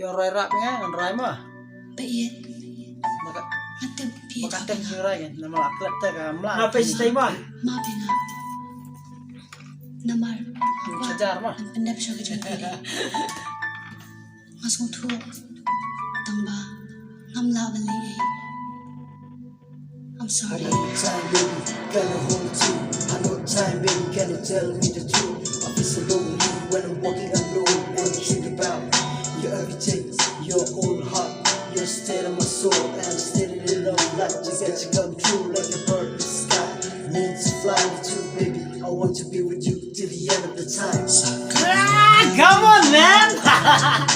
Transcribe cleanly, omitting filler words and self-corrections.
Kyo rai rap nga rai mah. Bait. Maka Matag pi. maka tek rai kan nama aklat ta ka mla. Apa istai mah? Maafin na. Namar. Sajar mah. Pendap siya ka dyan pili. Masong tu. Tamba. Ngamla bali eh. I'm sorry. I know time, baby, gonna hold you. I know time, baby, can you tell me the truth? I feel so lonely when I'm walking alone. And think about your everything, your own heart, your state of my soul. And I'm standing in love like just get you come true like a bird in the sky. Need to fly with you, baby. I want to be with you till the end of the time. Come on, man!